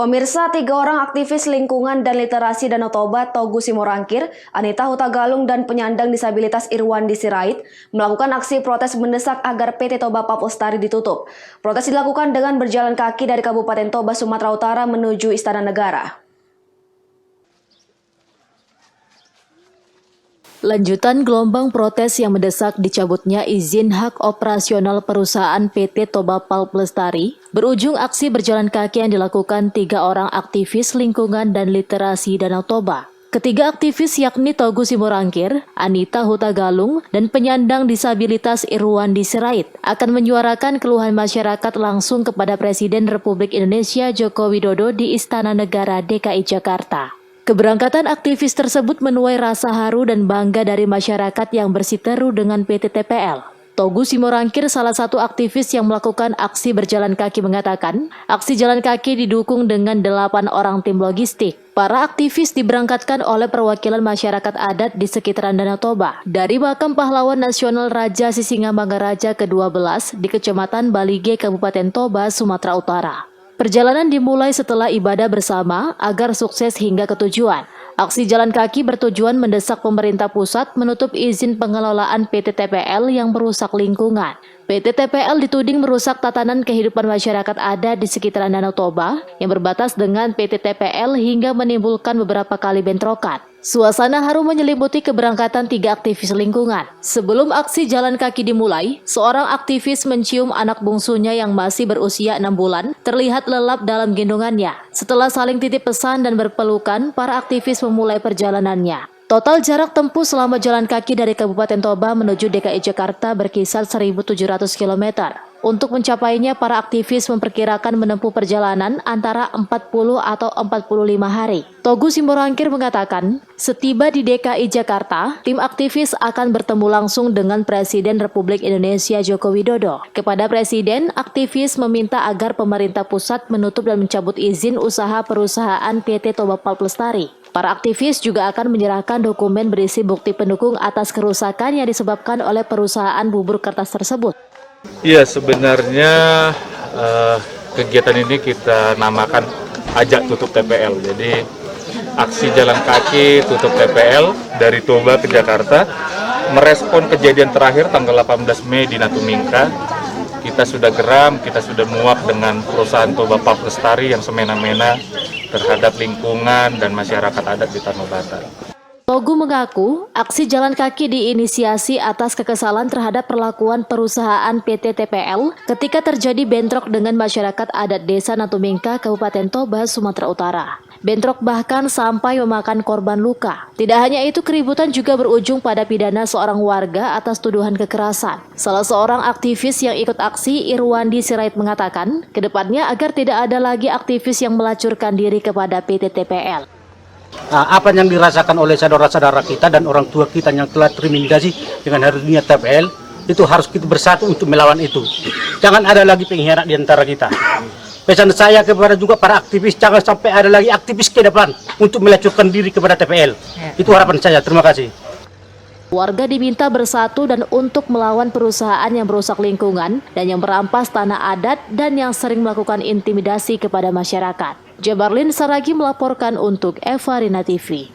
Pemirsa, 3 orang aktivis lingkungan dan literasi Danau Toba, Togu Simorangkir, Anita Hutagalung, dan penyandang disabilitas Irwandi Sirait melakukan aksi protes mendesak agar PT Toba Pulp Lestari ditutup. Protes dilakukan dengan berjalan kaki dari Kabupaten Toba, Sumatera Utara menuju Istana Negara. Lanjutan gelombang protes yang mendesak dicabutnya izin hak operasional perusahaan PT Toba Pulp Lestari berujung aksi berjalan kaki yang dilakukan 3 orang aktivis lingkungan dan literasi Danau Toba. Ketiga aktivis yakni Togu Simorangkir, Anita Hutagalung, dan penyandang disabilitas Irwandi Sirait akan menyuarakan keluhan masyarakat langsung kepada Presiden Republik Indonesia Joko Widodo di Istana Negara DKI Jakarta. Keberangkatan aktivis tersebut menuai rasa haru dan bangga dari masyarakat yang bersiteru dengan PT TPL. Togu Simorangkir, salah satu aktivis yang melakukan aksi berjalan kaki, mengatakan aksi jalan kaki didukung dengan 8 orang tim logistik. Para aktivis diberangkatkan oleh perwakilan masyarakat adat di sekitaran Danau Toba dari Makam Pahlawan Nasional Raja Sisingamangaraja ke-12 di Kecamatan Balige, Kabupaten Toba, Sumatera Utara. Perjalanan dimulai setelah ibadah bersama agar sukses hingga ke tujuan. Aksi jalan kaki bertujuan mendesak pemerintah pusat menutup izin pengelolaan PT TPL yang merusak lingkungan. PT TPL dituding merusak tatanan kehidupan masyarakat adat di sekitaran Danau Toba yang berbatas dengan PT TPL hingga menimbulkan beberapa kali bentrokan. Suasana haru menyelimuti keberangkatan 3 aktivis lingkungan. Sebelum aksi jalan kaki dimulai, seorang aktivis mencium anak bungsunya yang masih berusia 6 bulan, terlihat lelap dalam gendongannya. Setelah saling titip pesan dan berpelukan, para aktivis memulai perjalanannya. Total jarak tempuh selama jalan kaki dari Kabupaten Toba menuju DKI Jakarta berkisar 1.700 km. Untuk mencapainya, para aktivis memperkirakan menempuh perjalanan antara 40 atau 45 hari. Togu Simorangkir mengatakan, setiba di DKI Jakarta, tim aktivis akan bertemu langsung dengan Presiden Republik Indonesia Joko Widodo. Kepada Presiden, aktivis meminta agar pemerintah pusat menutup dan mencabut izin usaha perusahaan PT Toba Pulp Lestari. Para aktivis juga akan menyerahkan dokumen berisi bukti pendukung atas kerusakan yang disebabkan oleh perusahaan bubur kertas tersebut. Ya, sebenarnya kegiatan ini kita namakan ajak tutup TPL. Jadi aksi jalan kaki tutup TPL dari Toba ke Jakarta merespon kejadian terakhir tanggal 18 Mei di Natumingka. Kita sudah geram, kita sudah muak dengan perusahaan Toba Pulp Lestari yang semena-mena terhadap lingkungan dan masyarakat adat di Tanah Batak. Togu mengaku aksi jalan kaki diinisiasi atas kekesalan terhadap perlakuan perusahaan PT TPL ketika terjadi bentrok dengan masyarakat adat Desa Natumingka, Kabupaten Toba, Sumatera Utara. Bentrok bahkan sampai memakan korban luka. Tidak hanya itu, keributan juga berujung pada pidana seorang warga atas tuduhan kekerasan. Salah seorang aktivis yang ikut aksi, Irwandi Sirait, mengatakan, kedepannya agar tidak ada lagi aktivis yang melacurkan diri kepada PT TPL. Apa yang dirasakan oleh saudara-saudara kita dan orang tua kita yang telah terintimidasi dengan Hari Dunia TPL, itu harus kita bersatu untuk melawan itu. Jangan ada lagi pengkhianat di antara kita. Pesan saya kepada juga para aktivis, jangan sampai ada lagi aktivis ke depan untuk melacurkan diri kepada TPL. Itu harapan saya. Terima kasih. Warga diminta bersatu dan untuk melawan perusahaan yang merusak lingkungan dan yang merampas tanah adat dan yang sering melakukan intimidasi kepada masyarakat. Jabarlin Saragi melaporkan untuk Evarina TV.